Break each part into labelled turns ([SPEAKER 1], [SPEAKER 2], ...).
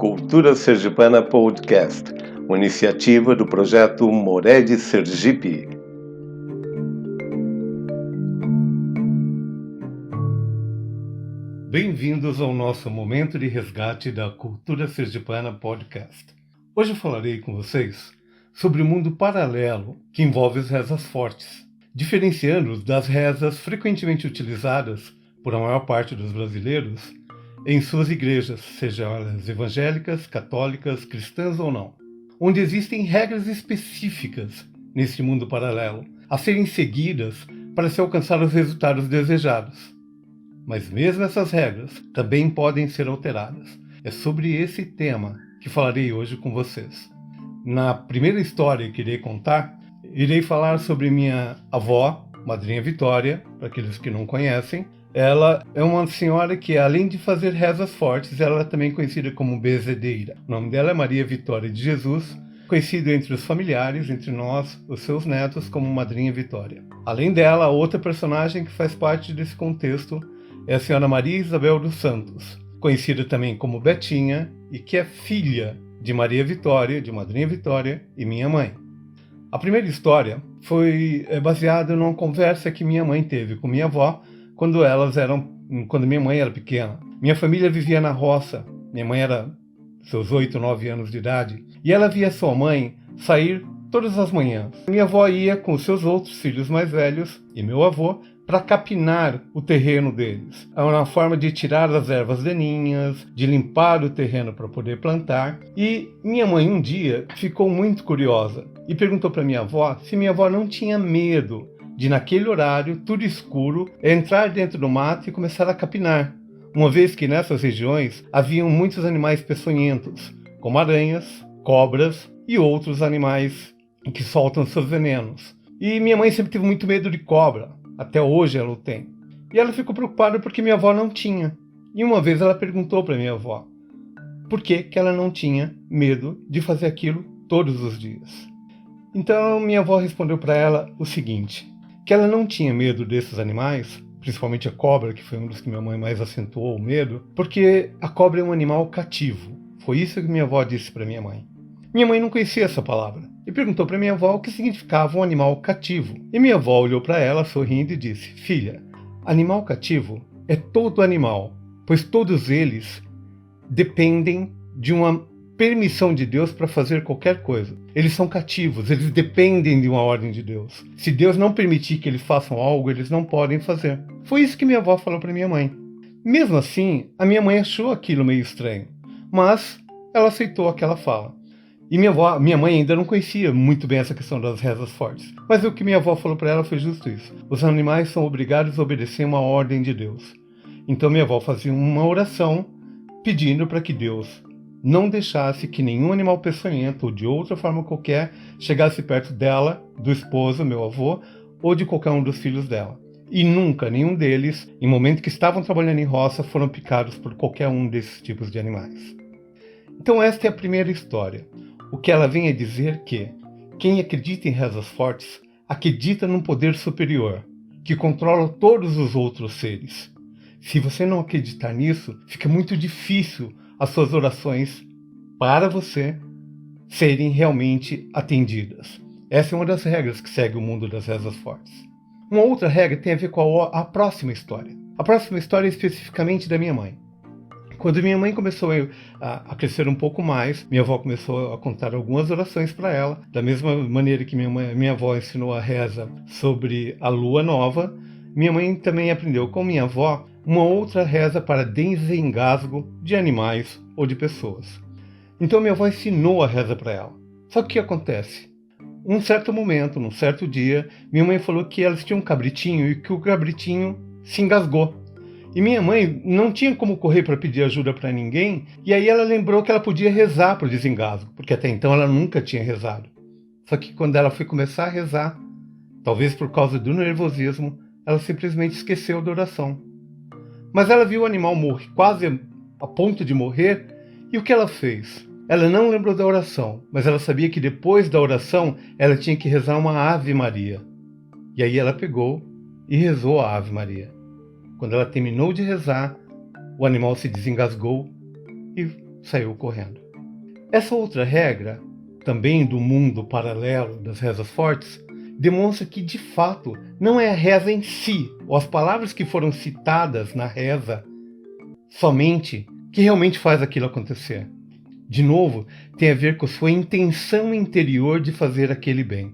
[SPEAKER 1] Cultura Sergipana Podcast, uma iniciativa do projeto Mored Sergipe. Bem-vindos ao nosso momento de resgate da Cultura Sergipana Podcast. Hoje eu falarei com vocês sobre o mundo paralelo que envolve as rezas fortes, diferenciando-os das rezas frequentemente utilizadas por a maior parte dos brasileiros em suas igrejas, sejam elas evangélicas, católicas, cristãs ou não, onde existem regras específicas nesse mundo paralelo a serem seguidas para se alcançar os resultados desejados. Mas mesmo essas regras também podem ser alteradas. É sobre esse tema que falarei hoje com vocês. Na primeira história que irei contar, irei falar sobre minha avó, Madrinha Vitória, para aqueles que não conhecem. Ela é uma senhora que, além de fazer rezas fortes, ela é também conhecida como bezedeira. O nome dela é Maria Vitória de Jesus, conhecida entre os familiares, entre nós, os seus netos, como Madrinha Vitória. Além dela, outra personagem que faz parte desse contexto é a senhora Maria Isabel dos Santos, conhecida também como Betinha, e que é filha de Maria Vitória, de Madrinha Vitória e minha mãe. A primeira história foi baseada numa conversa que minha mãe teve com minha avó quando minha mãe era pequena. Minha família vivia na roça. Minha mãe era seus 8, 9 anos de idade. E ela via sua mãe sair todas as manhãs. Minha avó ia com os seus outros filhos mais velhos e meu avô para capinar o terreno deles. É uma forma de tirar as ervas daninhas, de limpar o terreno para poder plantar. E minha mãe um dia ficou muito curiosa e perguntou para minha avó se minha avó não tinha medo de, naquele horário, tudo escuro, entrar dentro do mato e começar a capinar, uma vez que nessas regiões haviam muitos animais peçonhentos, como aranhas, cobras e outros animais que soltam seus venenos. E minha mãe sempre teve muito medo de cobra, até hoje ela o tem. E ela ficou preocupada porque minha avó não tinha. E uma vez ela perguntou para minha avó por que ela não tinha medo de fazer aquilo todos os dias. Então minha avó respondeu para ela o seguinte: que ela não tinha medo desses animais, principalmente a cobra, que foi um dos que minha mãe mais acentuou o medo, porque a cobra é um animal cativo. Foi isso que minha avó disse para minha mãe. Minha mãe não conhecia essa palavra e perguntou para minha avó o que significava um animal cativo. E minha avó olhou para ela sorrindo e disse: filha, animal cativo é todo animal, pois todos eles dependem de uma permissão de Deus para fazer qualquer coisa. Eles são cativos, eles dependem de uma ordem de Deus. Se Deus não permitir que eles façam algo, eles não podem fazer. Foi isso que minha avó falou para minha mãe. Mesmo assim, a minha mãe achou aquilo meio estranho, mas ela aceitou aquela fala. E minha mãe ainda não conhecia muito bem essa questão das rezas fortes. Mas o que minha avó falou para ela foi justo isso. Os animais são obrigados a obedecer uma ordem de Deus. Então minha avó fazia uma oração pedindo para que Deus não deixasse que nenhum animal peçonhento ou de outra forma qualquer chegasse perto dela, do esposo, meu avô, ou de qualquer um dos filhos dela. E nunca nenhum deles, em momento que estavam trabalhando em roça, foram picados por qualquer um desses tipos de animais. Então esta é a primeira história. O que ela vem a dizer que quem acredita em rezas fortes acredita num poder superior, que controla todos os outros seres. Se você não acreditar nisso, fica muito difícil as suas orações para você serem realmente atendidas. Essa é uma das regras que segue o mundo das rezas fortes. Uma outra regra tem a ver com a próxima história. A próxima história é especificamente da minha mãe. Quando minha mãe começou a crescer um pouco mais, minha avó começou a contar algumas orações para ela, da mesma maneira que minha avó ensinou a reza sobre a lua nova. Minha mãe também aprendeu com minha avó uma outra reza para desengasgo de animais ou de pessoas. Então minha avó ensinou a reza para ela. Só que o que acontece? Um certo momento, num certo dia, minha mãe falou que elas tinham um cabritinho e que o cabritinho se engasgou. E minha mãe não tinha como correr para pedir ajuda para ninguém, e aí ela lembrou que ela podia rezar para o desengasgo, porque até então ela nunca tinha rezado. Só que quando ela foi começar a rezar, talvez por causa do nervosismo, ela simplesmente esqueceu da oração. Mas ela viu o animal morrer, quase a ponto de morrer, e o que ela fez? Ela não lembrou da oração, mas ela sabia que depois da oração ela tinha que rezar uma Ave Maria. E aí ela pegou e rezou a Ave Maria. Quando ela terminou de rezar, o animal se desengasgou e saiu correndo. Essa outra regra, também do mundo paralelo das rezas fortes, demonstra que, de fato, não é a reza em si, ou as palavras que foram citadas na reza, somente, que realmente faz aquilo acontecer. De novo, tem a ver com a sua intenção interior de fazer aquele bem.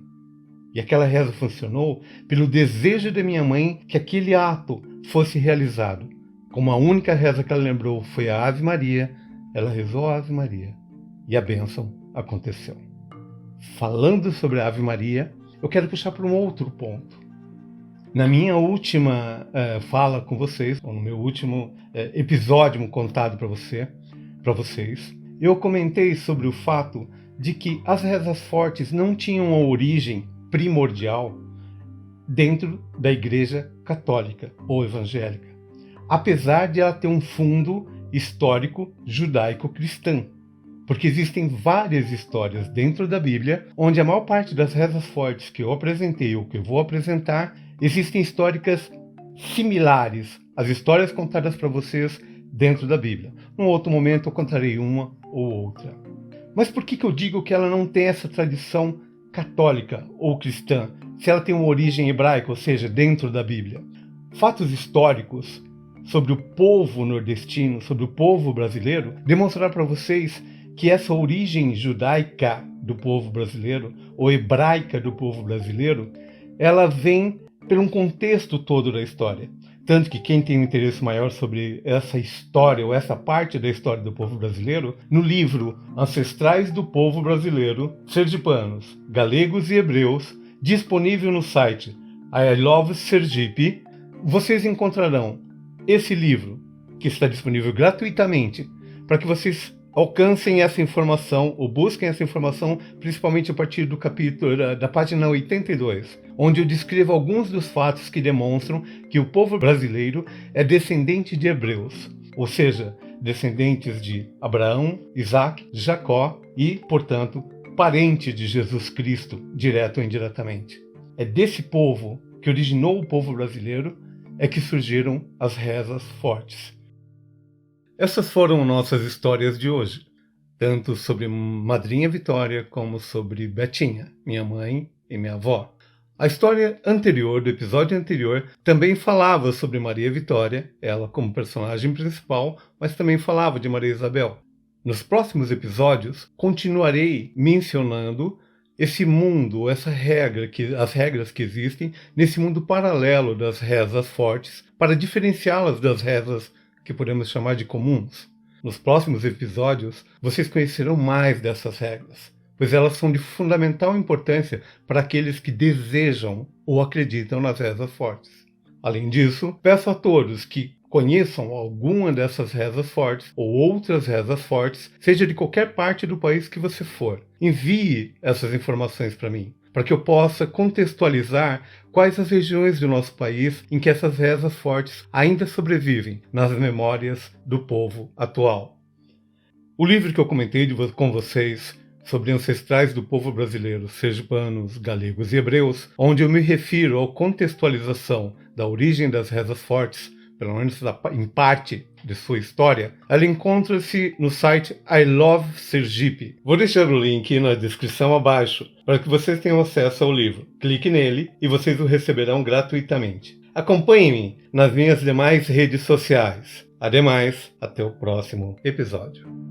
[SPEAKER 1] E aquela reza funcionou pelo desejo da minha mãe que aquele ato fosse realizado. Como a única reza que ela lembrou foi a Ave Maria, ela rezou a Ave Maria. E a bênção aconteceu. Falando sobre a Ave Maria, eu quero puxar para um outro ponto. Na minha última fala com vocês, ou no meu último episódio contado para vocês, eu comentei sobre o fato de que as rezas fortes não tinham a origem primordial dentro da Igreja Católica ou Evangélica, apesar de ela ter um fundo histórico judaico-cristão. Porque existem várias histórias dentro da Bíblia, onde a maior parte das rezas fortes que eu apresentei ou que eu vou apresentar, existem históricas similares às histórias contadas para vocês dentro da Bíblia. Num outro momento eu contarei uma ou outra. Mas por que eu digo que ela não tem essa tradição católica ou cristã, se ela tem uma origem hebraica, ou seja, dentro da Bíblia? Fatos históricos sobre o povo nordestino, sobre o povo brasileiro, demonstrar para vocês que essa origem judaica do povo brasileiro, ou hebraica do povo brasileiro, ela vem por um contexto todo da história. Tanto que quem tem um interesse maior sobre essa história, ou essa parte da história do povo brasileiro, no livro Ancestrais do Povo Brasileiro, Sergipanos, Galegos e Hebreus, disponível no site I Love Sergipe, vocês encontrarão esse livro, que está disponível gratuitamente, para que vocês alcancem essa informação, ou busquem essa informação, principalmente a partir do capítulo da página 82, onde eu descrevo alguns dos fatos que demonstram que o povo brasileiro é descendente de hebreus, ou seja, descendentes de Abraão, Isaac, Jacó e, portanto, parente de Jesus Cristo, direto ou indiretamente. É desse povo que originou o povo brasileiro é que surgiram as rezas fortes. Essas foram nossas histórias de hoje, tanto sobre Madrinha Vitória como sobre Betinha, minha mãe e minha avó. A história anterior, do episódio anterior, também falava sobre Maria Vitória, ela como personagem principal, mas também falava de Maria Isabel. Nos próximos episódios, continuarei mencionando esse mundo, as regras que existem nesse mundo paralelo das rezas fortes, para diferenciá-las das rezas que podemos chamar de comuns. Nos próximos episódios, vocês conhecerão mais dessas regras, pois elas são de fundamental importância para aqueles que desejam ou acreditam nas rezas fortes. Além disso, peço a todos que conheçam alguma dessas rezas fortes ou outras rezas fortes, seja de qualquer parte do país que você for. Envie essas informações para mim, para que eu possa contextualizar quais as regiões do nosso país em que essas rezas fortes ainda sobrevivem nas memórias do povo atual. O livro que eu comentei com vocês sobre ancestrais do povo brasileiro, sergipanos, galegos e hebreus, onde eu me refiro à contextualização da origem das rezas fortes, pelo menos em parte de sua história, ela encontra-se no site I Love Sergipe. Vou deixar o link na descrição abaixo para que vocês tenham acesso ao livro. Clique nele e vocês o receberão gratuitamente. Acompanhe-me nas minhas demais redes sociais. Ademais, até o próximo episódio.